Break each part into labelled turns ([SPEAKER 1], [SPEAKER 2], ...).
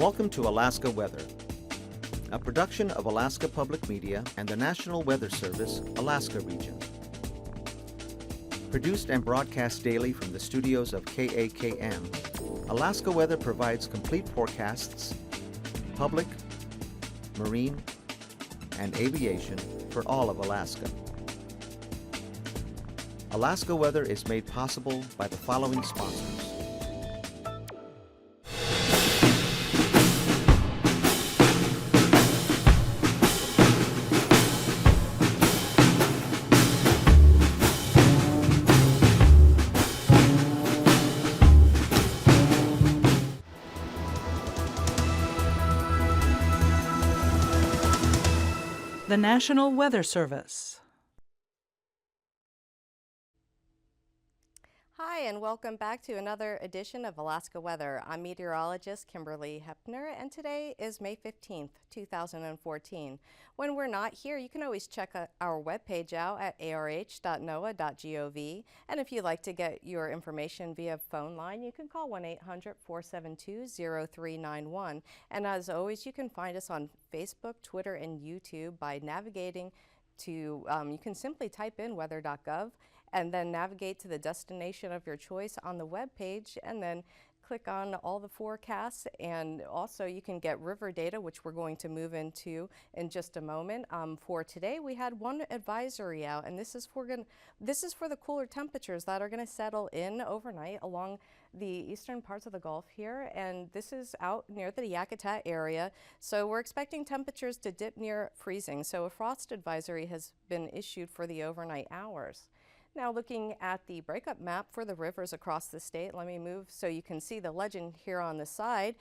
[SPEAKER 1] Welcome to Alaska Weather, a production of Alaska Public Media and the National Weather Service, Alaska Region. Produced and broadcast daily from the studios of KAKM, Alaska Weather provides complete forecasts, public, marine, and aviation for all of Alaska. Alaska Weather is made possible by the following sponsors.
[SPEAKER 2] The National Weather Service.
[SPEAKER 3] Hi, and welcome back to another edition of Alaska Weather. I'm meteorologist Kimberly Hoeppner, and today is May 15th, 2014. When we're not here, you can always check our webpage out at arh.noaa.gov. And if you'd like to get your information via phone line, you can call 1-800-472-0391. And as always, you can find us on Facebook, Twitter, and YouTube by navigating to, you can simply type in weather.gov and then navigate to the destination of your choice on the web page, and then click on all the forecasts. And also you can get river data, which we're going to move into in just a moment. For today, we had one advisory out, and this is for the cooler temperatures that are going to settle in overnight along the eastern parts of the Gulf here, and this is out near the Yakutat area. So we're expecting temperatures to dip near freezing. So a frost advisory has been issued for the overnight hours. Now looking at the breakup map for the rivers across the state, let me move so you can see the legend here on the side,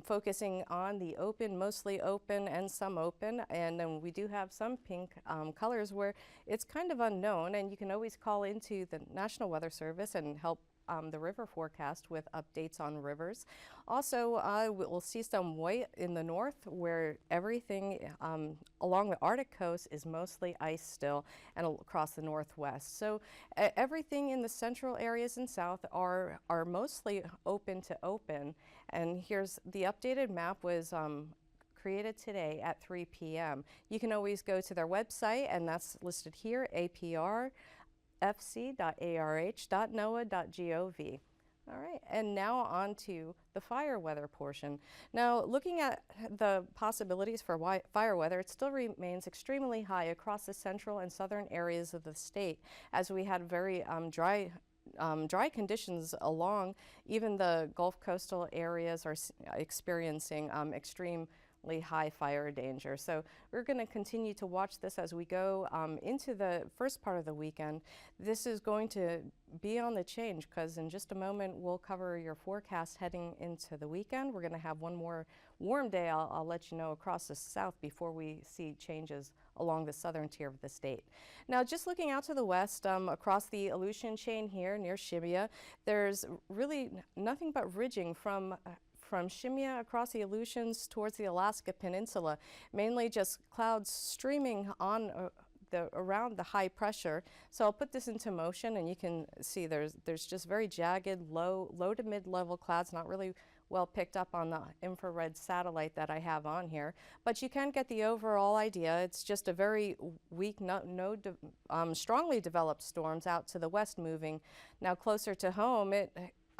[SPEAKER 3] focusing on the open, mostly open, and some open. And then we do have some pink colors where it's kind of unknown, and you can always call into the National Weather Service and help the river forecast with updates on rivers. Also, we'll see some white in the north where everything along the Arctic coast is mostly ice still, and across the northwest. So everything in the central areas and south are mostly open to open. And here's the updated map was created today at 3 p.m. You can always go to their website, and that's listed here, fc.arh.noaa.gov. All right, and now on to the fire weather portion. Now, looking at the possibilities for fire weather, it still remains extremely high across the central and southern areas of the state, as we had very dry conditions along. Even the Gulf coastal areas are experiencing extremely high fire danger. So we're going to continue to watch this as we go into the first part of the weekend. This is going to be on the change, because in just a moment we'll cover your forecast heading into the weekend. We're going to have one more warm day, I'll let you know, across the south before we see changes along the southern tier of the state. Now, just looking out to the west, across the Aleutian chain here near Shemya, there's really nothing but ridging from Shemya across the Aleutians towards the Alaska Peninsula, mainly just clouds streaming on around the high pressure. So I'll put this into motion, and you can see there's just very jagged, low to mid-level clouds, not really well picked up on the infrared satellite that I have on here, but you can get the overall idea. It's just a very weak, strongly developed storms out to the west moving. Now closer to home,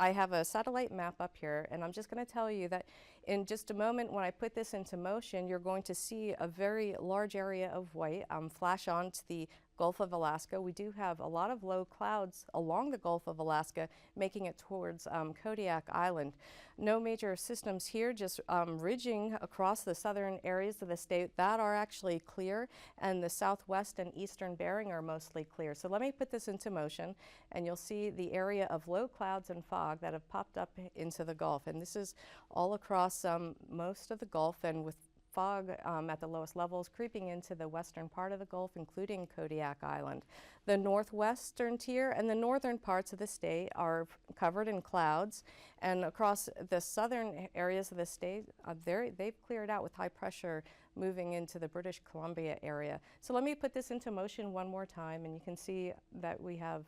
[SPEAKER 3] I have a satellite map up here, and I'm just going to tell you that in just a moment when I put this into motion, you're going to see a very large area of white flash onto the Gulf of Alaska. We do have a lot of low clouds along the Gulf of Alaska making it towards Kodiak Island. No major systems here, just ridging across the southern areas of the state that are actually clear, and the southwest and eastern Bering are mostly clear. So let me put this into motion, and you'll see the area of low clouds and fog that have popped up into the Gulf. And this is all across most of the Gulf, and with fog at the lowest levels creeping into the western part of the Gulf, including Kodiak Island. The northwestern tier and the northern parts of the state are covered in clouds, and across the southern areas of the state, they've cleared out with high pressure moving into the British Columbia area. So let me put this into motion one more time, and you can see that we have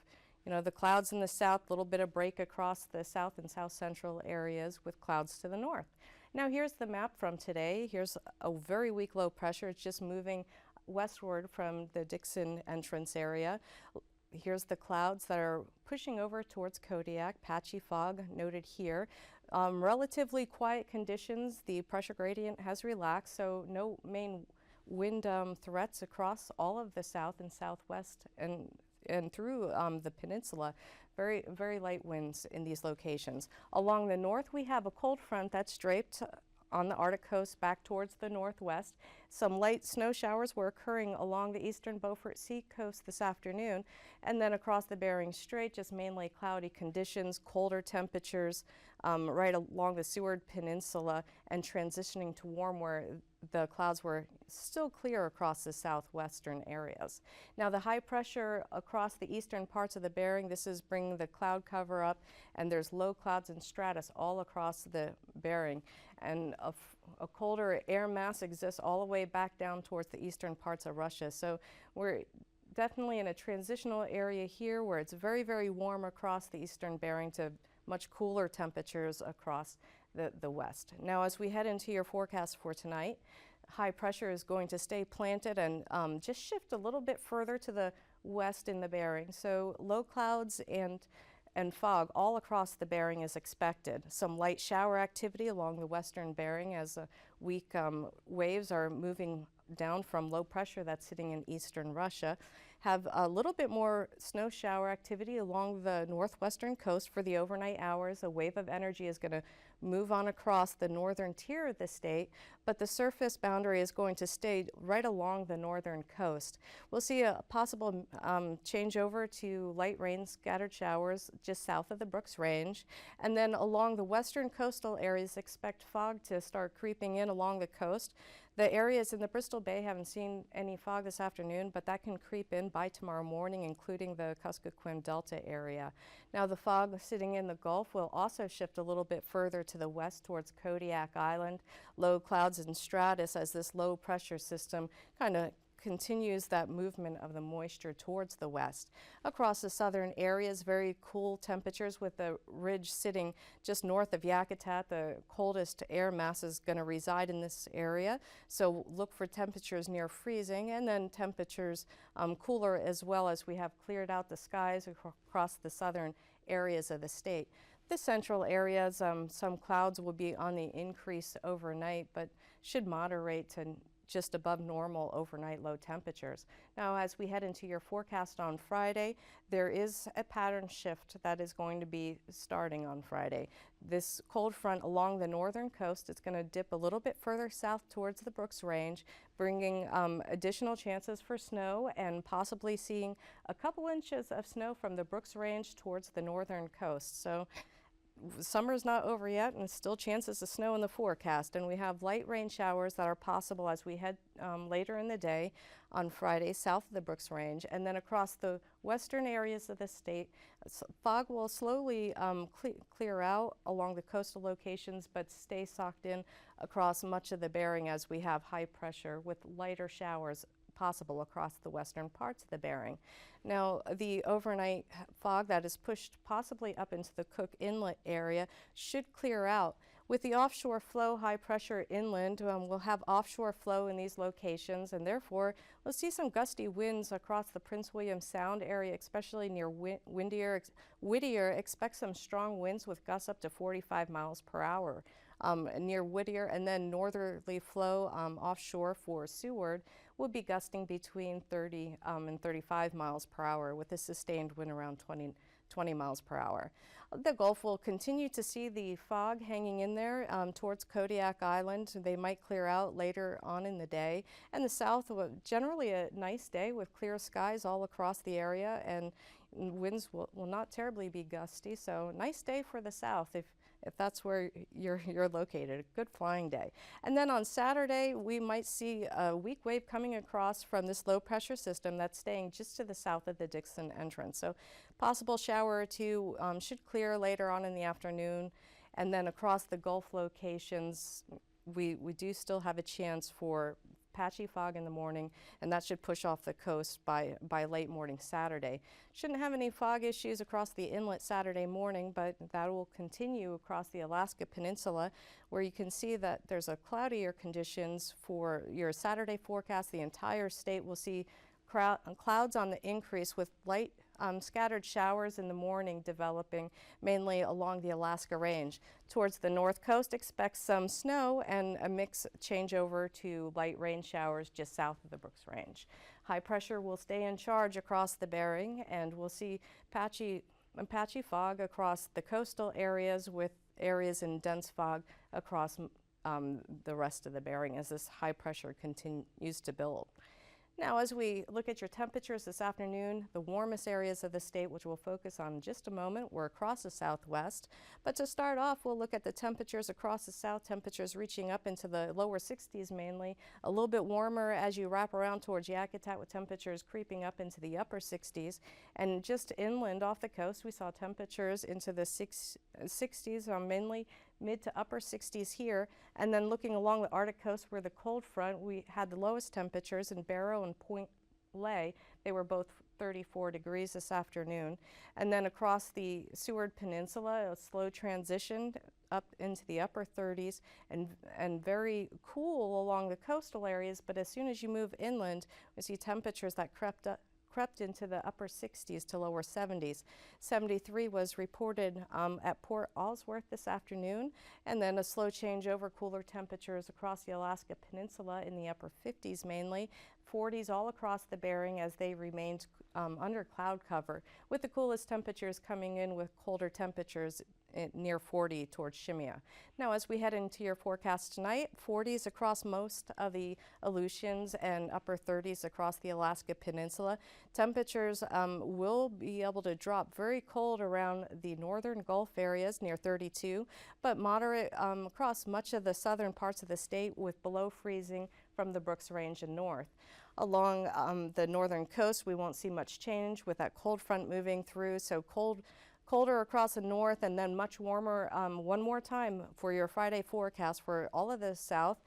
[SPEAKER 3] the clouds in the south, a little bit of break across the south and south central areas with clouds to the north. Now here's the map from today. Here's a very weak low pressure. It's just moving westward from the Dixon entrance area. Here's the clouds that are pushing over towards Kodiak, patchy fog noted here. Relatively quiet conditions. The pressure gradient has relaxed, so no main wind threats across all of the south and southwest and through the peninsula. Very, very light winds in these locations. Along the north, we have a cold front that's draped on the Arctic coast back towards the northwest. Some light snow showers were occurring along the eastern Beaufort Sea coast this afternoon, and then across the Bering Strait, just mainly cloudy conditions, colder temperatures right along the Seward Peninsula, and transitioning to warm where the clouds were still clear across the southwestern areas. Now the high pressure across the eastern parts of the Bering, this is bringing the cloud cover up, and there's low clouds and stratus all across the Bering, and a colder air mass exists all the way back down towards the eastern parts of Russia. So we're definitely in a transitional area here where it's very, very warm across the eastern Bering to much cooler temperatures across the west. Now as we head into your forecast for tonight, high pressure is going to stay planted and just shift a little bit further to the west in the Bering. So low clouds and fog all across the Bering is expected. Some light shower activity along the western Bering as weak waves are moving down from low pressure that's sitting in eastern Russia. Have a little bit more snow shower activity along the northwestern coast for the overnight hours. A wave of energy is going to move on across the northern tier of the state, but the surface boundary is going to stay right along the northern coast. We'll see a possible changeover to light rain, scattered showers just south of the Brooks Range, and then along the western coastal areas expect fog to start creeping in along the coast. The areas in the Bristol Bay haven't seen any fog this afternoon, but that can creep in by tomorrow morning, including the Kuskokwim Delta area. Now the fog sitting in the Gulf will also shift a little bit further to the west towards Kodiak Island. Low clouds and stratus as this low pressure system kind of continues that movement of the moisture towards the west. Across the southern areas, very cool temperatures with the ridge sitting just north of Yakutat. The coldest air mass is going to reside in this area, so look for temperatures near freezing, and then temperatures cooler as well as we have cleared out the skies across the southern areas of the state. The central areas, some clouds will be on the increase overnight, but should moderate to just above normal overnight low temperatures. Now, as we head into your forecast on Friday, there is a pattern shift that is going to be starting on Friday. This cold front along the northern coast is going to dip a little bit further south towards the Brooks Range, bringing additional chances for snow and possibly seeing a couple inches of snow from the Brooks Range towards the northern coast. So summer's not over yet, and still chances of snow in the forecast, and we have light rain showers that are possible as we head later in the day on Friday south of the Brooks Range, and then across the western areas of the state. Fog will slowly clear out along the coastal locations, but stay socked in across much of the Bering as we have high pressure with lighter showers possible across the western parts of the Bering. Now, the overnight fog that is pushed possibly up into the Cook Inlet area should clear out. With the offshore flow, high pressure inland, we'll have offshore flow in these locations, and therefore we'll see some gusty winds across the Prince William Sound area, especially near Whittier. Expect some strong winds with gusts up to 45 miles per hour near Whittier, and then northerly flow offshore for Seward will be gusting between 30 and 35 miles per hour with a sustained wind around 20 miles per hour. The Gulf will continue to see the fog hanging in there towards Kodiak Island. They might clear out later on in the day. And the south, generally a nice day with clear skies all across the area, and winds will not terribly be gusty. So nice day for the south if that's where you're located. A good flying day. And then on Saturday, we might see a weak wave coming across from this low pressure system that's staying just to the south of the Dixon entrance. So possible shower or two should clear later on in the afternoon. And then across the Gulf locations, we do still have a chance for patchy fog in the morning, and that should push off the coast by late morning Saturday. Shouldn't have any fog issues across the inlet Saturday morning, but that will continue across the Alaska Peninsula, where you can see that there's a cloudier conditions for your Saturday forecast. The entire state will see clouds on the increase with light scattered showers in the morning developing mainly along the Alaska Range. Towards the north coast, expect some snow and a mix changeover to light rain showers just south of the Brooks Range. High pressure will stay in charge across the Bering, and we'll see patchy fog across the coastal areas with areas in dense fog across the rest of the Bering as this high pressure continues to build. Now, as we look at your temperatures this afternoon, the warmest areas of the state, which we'll focus on in just a moment, were across the southwest. But to start off, we'll look at the temperatures across the south, temperatures reaching up into the lower 60s mainly, a little bit warmer as you wrap around towards Yakutat with temperatures creeping up into the upper 60s. And just inland off the coast, we saw temperatures into the 60s, mainly mid to upper 60s here, and then looking along the Arctic coast where the cold front, we had the lowest temperatures in Barrow and Point Lay. They were both 34 degrees this afternoon. And then across the Seward Peninsula, a slow transition up into the upper 30s and very cool along the coastal areas, but as soon as you move inland, we see temperatures that crept into the upper 60s to lower 70s. 73 was reported at Port Allsworth this afternoon, and then a slow change over cooler temperatures across the Alaska Peninsula in the upper 50s mainly, 40s all across the Bering as they remained under cloud cover, with the coolest temperatures coming in with colder temperatures near 40 towards Shimia. Now, as we head into your forecast tonight, 40s across most of the Aleutians and upper 30s across the Alaska Peninsula. Temperatures will be able to drop very cold around the northern Gulf areas near 32, but moderate across much of the southern parts of the state with below freezing from the Brooks Range and north. Along the northern coast, we won't see much change with that cold front moving through, so colder across the north and then much warmer one more time for your Friday forecast for all of the south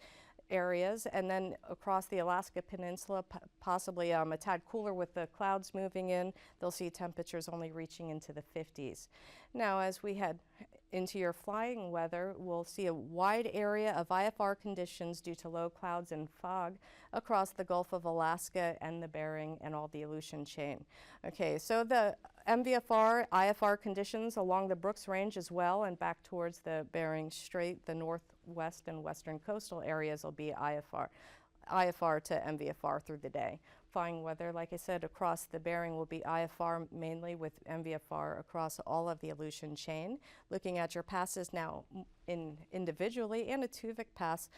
[SPEAKER 3] areas, and then across the Alaska Peninsula, possibly a tad cooler with the clouds moving in. They'll see temperatures only reaching into the 50s. Now, as we head into your flying weather, we'll see a wide area of IFR conditions due to low clouds and fog across the Gulf of Alaska and the Bering and all the Aleutian chain. Okay, so the MVFR, IFR conditions along the Brooks Range as well and back towards the Bering Strait, the northwest and western coastal areas will be IFR to MVFR through the day. Flying weather, like I said, across the Bering will be IFR mainly with MVFR across all of the Aleutian chain. Looking at your passes now individually, and a Tuvik pass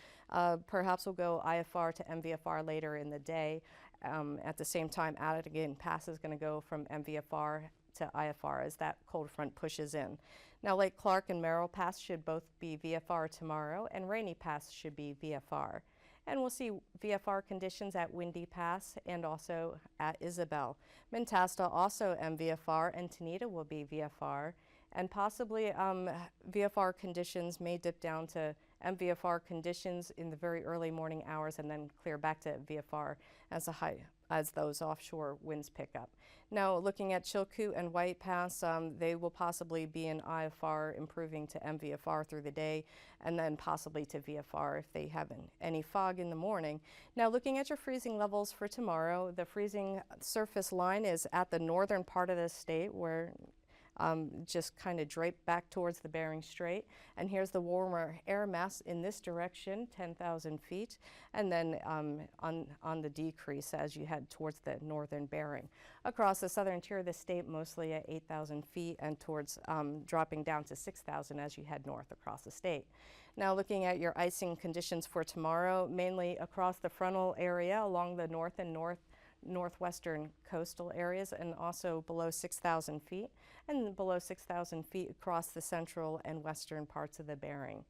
[SPEAKER 3] perhaps will go IFR to MVFR later in the day. At the same time, Again pass is going to go from MVFR to IFR as that cold front pushes in. Now, Lake Clark and Merrill Pass should both be VFR tomorrow, and Rainy Pass should be VFR. And we'll see VFR conditions at Windy Pass and also at Isabel. Mentasta also MVFR, and Tanita will be VFR. And possibly VFR conditions may dip down to MVFR conditions in the very early morning hours and then clear back to VFR as those offshore winds pick up. Now, looking at Chilkoot and White Pass, they will possibly be in IFR improving to MVFR through the day, and then possibly to VFR if they have any fog in the morning. Now, looking at your freezing levels for tomorrow, the freezing surface line is at the northern part of the state where just kind of draped back towards the Bering Strait. And here's the warmer air mass in this direction, 10,000 feet, and then on the decrease as you head towards the northern Bering. Across the southern tier of the state, mostly at 8,000 feet and towards dropping down to 6,000 as you head north across the state. Now, looking at your icing conditions for tomorrow, mainly across the frontal area along the north and northwestern coastal areas, and also below 6,000 feet, and below 6,000 feet across the central and western parts of the Bering.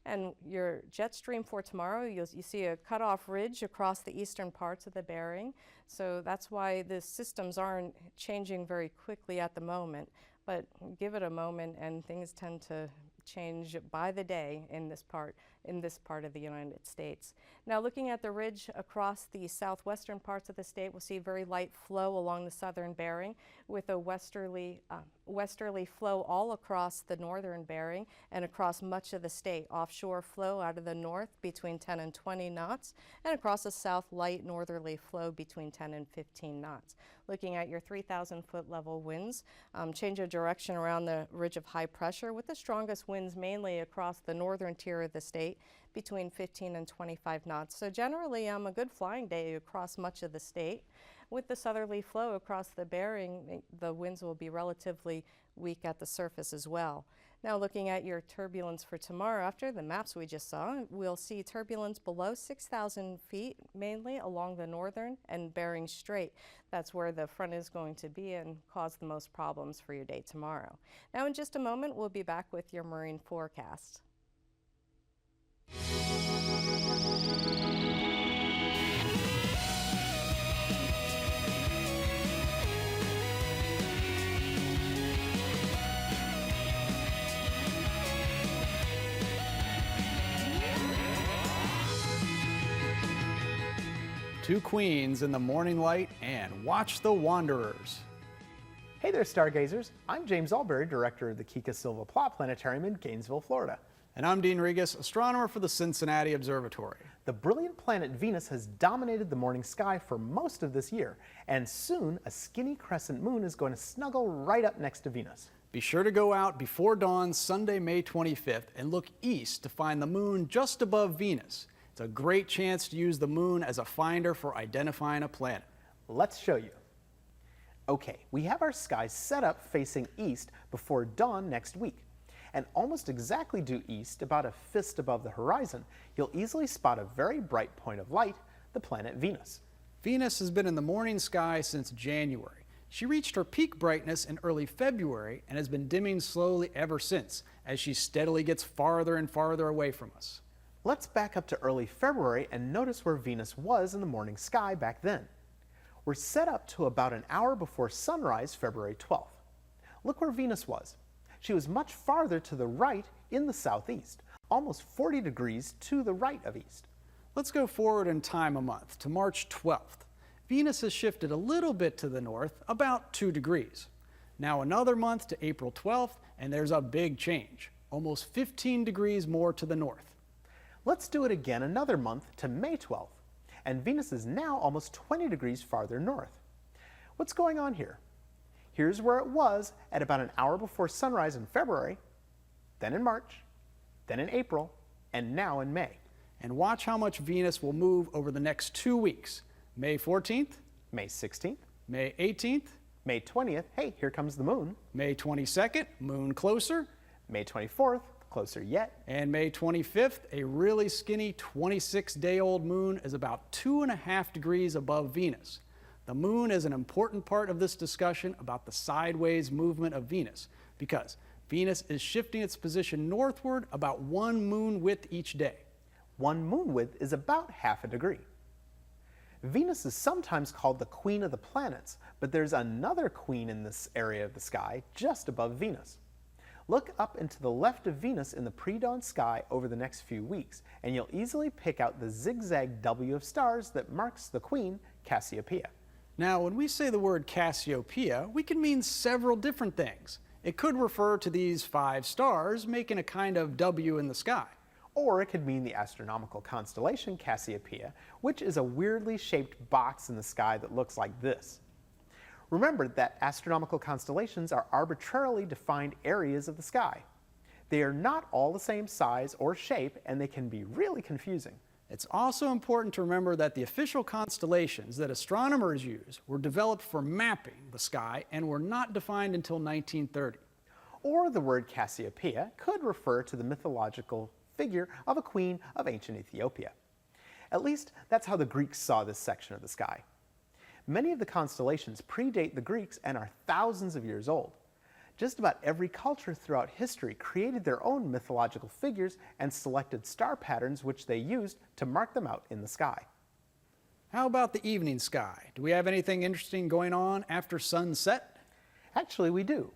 [SPEAKER 3] And your jet stream for tomorrow, you see a cutoff ridge across the eastern parts of the Bering. So that's why the systems aren't changing very quickly at the moment, but give it a moment and things tend to change by the day in this part in this part of the United States. Now looking at the ridge across the southwestern parts of the state, we'll see very light flow along the southern Bering with a westerly flow all across the northern Bering and across much of the state. Offshore flow out of the north between 10 and 20 knots and across the south light northerly flow between 10 and 15 knots. Looking at your 3,000 foot level winds, change of direction around the ridge of high pressure with the strongest winds mainly across the northern tier of the state between 15 and 25 knots. So generally a good flying day across much of the state. With the southerly flow across the Bering, the winds will be relatively weak at the surface as well. Now looking at your turbulence for tomorrow, after the maps we just saw, we'll see turbulence below 6,000 feet, mainly along the northern and Bering Strait. That's where the front is going to be and cause the most problems for your day tomorrow. Now in just a moment, we'll be back with your marine forecast.
[SPEAKER 4] Two queens in the morning light and watch the wanderers.
[SPEAKER 5] Hey there, stargazers. I'm James Albury, director of the Kika Silva Plot Planetarium in Gainesville, Florida.
[SPEAKER 4] And I'm Dean Regas, astronomer for the Cincinnati Observatory.
[SPEAKER 5] The brilliant planet Venus has dominated the morning sky for most of this year, and soon a skinny crescent moon is going to snuggle right up next to Venus.
[SPEAKER 4] Be sure to go out before dawn Sunday, May 25th and look east to find the moon just above Venus. It's a great chance to use the moon as a finder for identifying a planet.
[SPEAKER 5] Let's show you. Okay, we have our sky set up facing east before dawn next week. And almost exactly due east, about a fist above the horizon, you'll easily spot a very bright point of light, the planet Venus.
[SPEAKER 4] Venus has been in the morning sky since January. She reached her peak brightness in early February and has been dimming slowly ever since, as she steadily gets farther and farther away from us.
[SPEAKER 5] Let's back up to early February and notice where Venus was in the morning sky back then. We're set up to about an hour before sunrise, February 12th. Look where Venus was. She was much farther to the right in the southeast, almost 40 degrees to the right of east.
[SPEAKER 4] Let's go forward in time a month to March 12th. Venus has shifted a little bit to the north, about 2 degrees. Now another month to April 12th, and there's a big change, almost 15 degrees more to the north.
[SPEAKER 5] Let's do it again another month to May 12th, and Venus is now almost 20 degrees farther north. What's going on here? Here's where it was at about an hour before sunrise in February, then in March, then in April, and now in May.
[SPEAKER 4] And watch how much Venus will move over the next 2 weeks. May 14th,
[SPEAKER 5] May 16th,
[SPEAKER 4] May 18th,
[SPEAKER 5] May 20th, hey, here comes the moon.
[SPEAKER 4] May 22nd, moon closer.
[SPEAKER 5] May 24th, closer yet.
[SPEAKER 4] And May 25th, a really skinny 26-day-old moon is about 2.5 degrees above Venus. The moon is an important part of this discussion about the sideways movement of Venus because Venus is shifting its position northward about 1 moon width each day.
[SPEAKER 5] 1 moon width is about ½ a degree. Venus is sometimes called the queen of the planets, but there's another queen in this area of the sky just above Venus. Look up and to the left of Venus in the pre-dawn sky over the next few weeks, and you'll easily pick out the zigzag W of stars that marks the queen, Cassiopeia.
[SPEAKER 4] Now, when we say the word Cassiopeia, we can mean several different things. It could refer to these 5 stars making a kind of W in the sky.
[SPEAKER 5] Or it could mean the astronomical constellation Cassiopeia, which is a weirdly shaped box in the sky that looks like this. Remember that astronomical constellations are arbitrarily defined areas of the sky. They are not all the same size or shape, and they can be really confusing.
[SPEAKER 4] It's also important to remember that the official constellations that astronomers use were developed for mapping the sky and were not defined until 1930.
[SPEAKER 5] Or the word Cassiopeia could refer to the mythological figure of a queen of ancient Ethiopia. At least that's how the Greeks saw this section of the sky. Many of the constellations predate the Greeks and are thousands of years old. Just about every culture throughout history created their own mythological figures and selected star patterns which they used to mark them out in the sky.
[SPEAKER 4] How about the evening sky? Do we have anything interesting going on after sunset?
[SPEAKER 5] Actually, we do.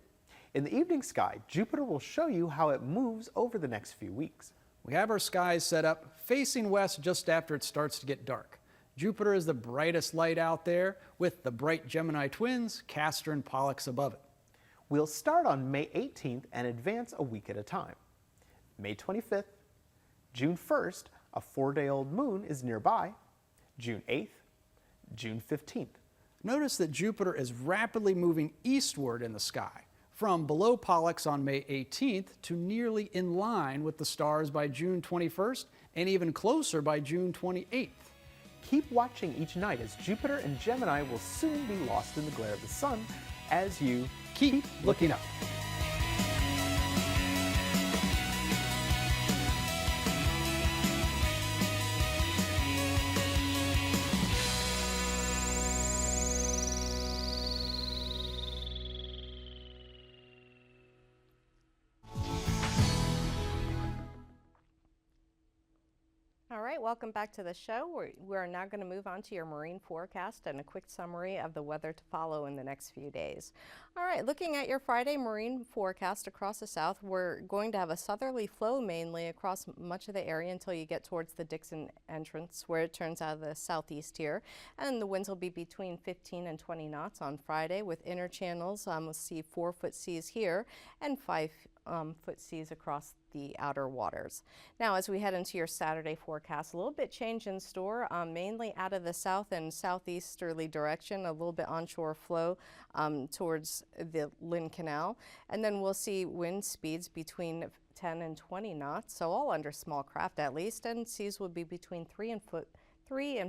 [SPEAKER 5] In the evening sky, Jupiter will show you how it moves over the next few weeks.
[SPEAKER 4] We have our skies set up facing west just after it starts to get dark. Jupiter is the brightest light out there, with the bright Gemini twins, Castor and Pollux above it.
[SPEAKER 5] We'll start on May 18th and advance a week at a time. May 25th, June 1st, a 4-day-old moon is nearby. June 8th, June 15th.
[SPEAKER 4] Notice that Jupiter is rapidly moving eastward in the sky, from below Pollux on May 18th to nearly in line with the stars by June 21st and even closer by June 28th.
[SPEAKER 5] Keep watching each night as Jupiter and Gemini will soon be lost in the glare of the sun as you
[SPEAKER 4] Keep looking up.
[SPEAKER 3] All right, welcome back to the show. We're now going to move on to your marine forecast and a quick summary of the weather to follow in the next few days. All right, looking at your Friday marine forecast across the south, we're going to have a southerly flow mainly across much of the area until you get towards the Dixon entrance, where it turns out of the southeast here. And the winds will be between 15 and 20 knots on Friday, with inner channels. We'll see 4-foot seas here and 5-foot seas across the outer waters. Now, as we head into your Saturday forecast, a little bit change in store, mainly out of the south and southeasterly direction, a little bit onshore flow towards the Lynn Canal. And then we'll see wind speeds between 10 and 20 knots, so all under small craft at least, and seas will be between 3 and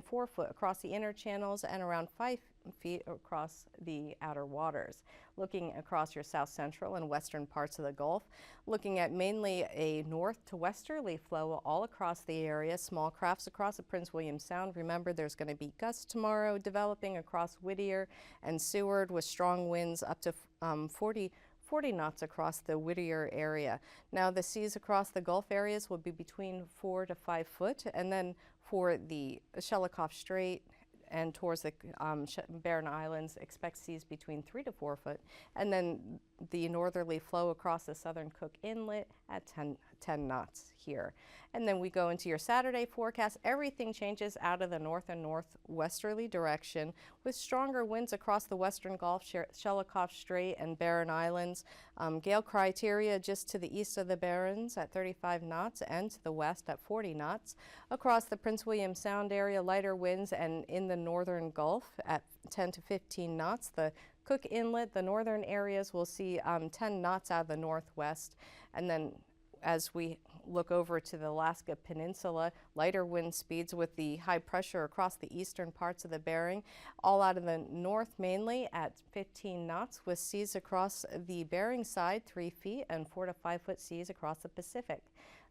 [SPEAKER 3] 4 foot across the inner channels and around 5 feet across the outer waters. Looking across your south central and western parts of the Gulf, looking at mainly a north to westerly flow all across the area, small crafts across the Prince William Sound. Remember, there's going to be gusts tomorrow developing across Whittier and Seward with strong winds up to 40 knots across the Whittier area. Now, the seas across the Gulf areas will be between 4 to 5 foot, and then for the Shelikof Strait and towards the Barren Islands, expect seas between 3 to 4 foot, and then the northerly flow across the southern Cook Inlet at 10 knots here. And then we go into your Saturday forecast. Everything changes out of the north and northwesterly direction with stronger winds across the western Gulf, Shelikof Strait and Barren Islands. Gale criteria just to the east of the Barrens at 35 knots and to the west at 40 knots. Across the Prince William Sound area, lighter winds, and in the northern Gulf at 10 to 15 knots. The Cook Inlet, the northern areas will see 10 knots out of the northwest. And then as we look over to the Alaska Peninsula, lighter wind speeds with the high pressure across the eastern parts of the Bering, all out of the north mainly at 15 knots, with seas across the Bering side 3 feet and 4 to 5 foot seas across the Pacific.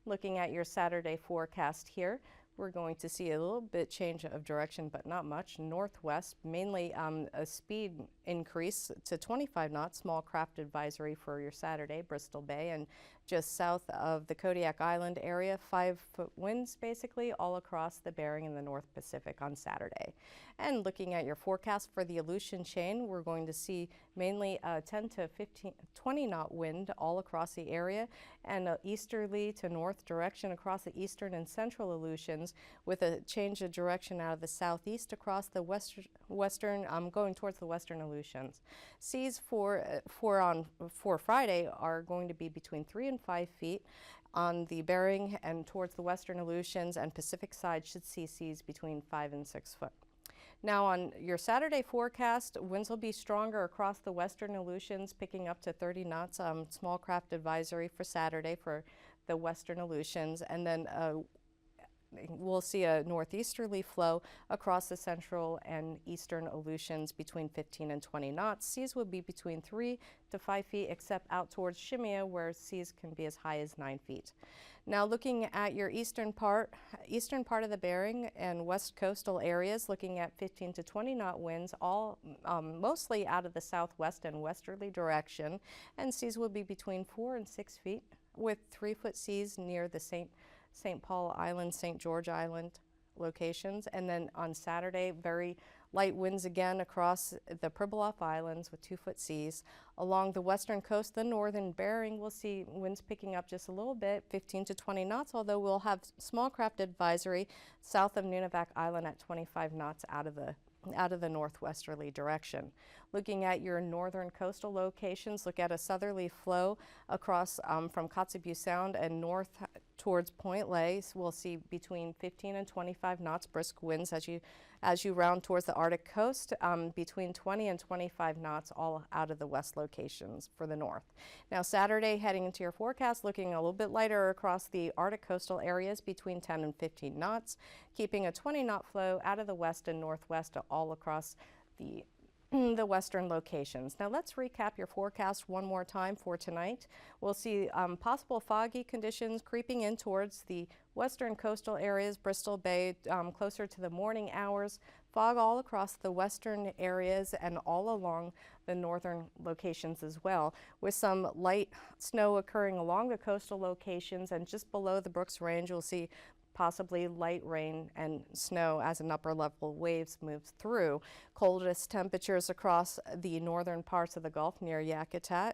[SPEAKER 3] Looking at your Saturday forecast here, we're going to see a little bit change of direction, but not much. Northwest, mainly a speed increase to 25 knots, small craft advisory for your Saturday, Bristol Bay, and just south of the Kodiak Island area, 5-foot winds basically all across the Bering and the North Pacific on Saturday. And looking at your forecast for the Aleutian chain, we're going to see mainly a 10 to 20 knot wind all across the area, and an easterly to north direction across the eastern and central Aleutians, with a change of direction out of the southeast across the western going towards the western Aleutians. Seas for Friday are going to be between 3 and 5 feet on the Bering, and towards the western Aleutians and Pacific side should see seas between 5 and 6 foot. Now, on your Saturday forecast, winds will be stronger across the western Aleutians, picking up to 30 knots. Small craft advisory for Saturday for the western Aleutians, and then we'll see a northeasterly flow across the central and eastern Aleutians between 15 and 20 knots. Seas will be between 3 to 5 feet, except out towards Shimia, where seas can be as high as 9 feet. Now, looking at your eastern part of the Bering and west coastal areas, looking at 15 to 20 knot winds, all mostly out of the southwest and westerly direction, and seas will be between 4 and 6 feet, with 3-foot seas near the St. Paul Island, St. George Island locations. And then on Saturday, very Light winds again across the Pribilof Islands with 2-foot seas. Along the western coast, the northern Bering, we'll see winds picking up just a little bit, 15 to 20 knots, although we'll have small craft advisory south of Nunivak Island at 25 knots out of the northwesterly direction. Looking at your northern coastal locations, look at a southerly flow across from Kotzebue Sound and north towards Point Ley. We'll see between 15 and 25 knots brisk winds as you round towards the Arctic coast, between 20 and 25 knots all out of the west locations for the north. Now Saturday, heading into your forecast, looking a little bit lighter across the Arctic coastal areas between 10 and 15 knots, keeping a 20-knot flow out of the west and northwest all across the western locations. Now let's recap your forecast one more time for tonight. We'll see possible foggy conditions creeping in towards the western coastal areas, Bristol Bay, closer to the morning hours. Fog all across the western areas and all along the northern locations as well, with some light snow occurring along the coastal locations, and just below the Brooks Range you'll see possibly light rain and snow as an upper level waves moves through. Coldest temperatures across the northern parts of the Gulf near Yakutat,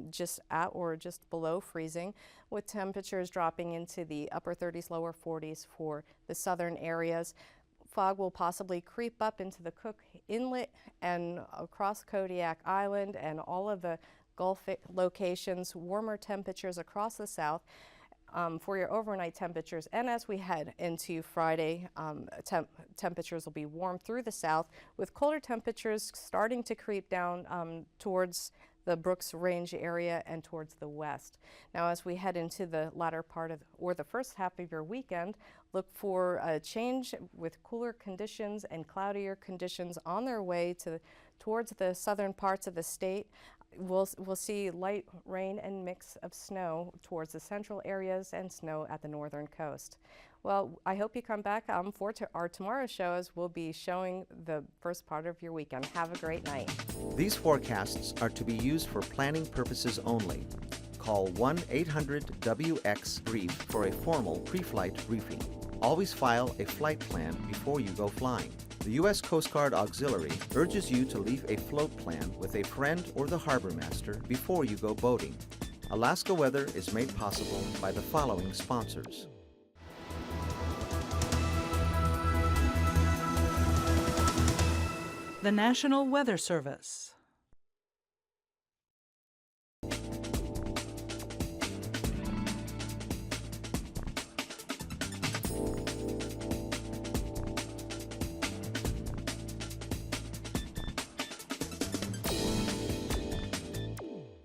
[SPEAKER 3] just at or just below freezing, with temperatures dropping into the upper 30s, lower 40s for the southern areas. Fog will possibly creep up into the Cook Inlet and across Kodiak Island and all of the Gulf locations. Warmer temperatures across the south. For your overnight temperatures, and as we head into Friday, temperatures will be warm through the south, with colder temperatures starting to creep down towards the Brooks Range area and towards the west. Now as we head into the latter part of, or the first half of your weekend, look for a change with cooler conditions and cloudier conditions on their way towards the southern parts of the state. We'll see light rain and mix of snow towards the central areas and snow at the northern coast. Well, I hope you come back for our tomorrow's show, as we'll be showing the first part of your weekend. Have a great night.
[SPEAKER 1] These forecasts are to be used for planning purposes only. Call 1-800-WX-BRIEF for a formal pre-flight briefing. Always file a flight plan before you go flying. The U.S. Coast Guard Auxiliary urges you to leave a float plan with a friend or the harbor master before you go boating. Alaska Weather is made possible by the following sponsors.
[SPEAKER 2] The National Weather Service.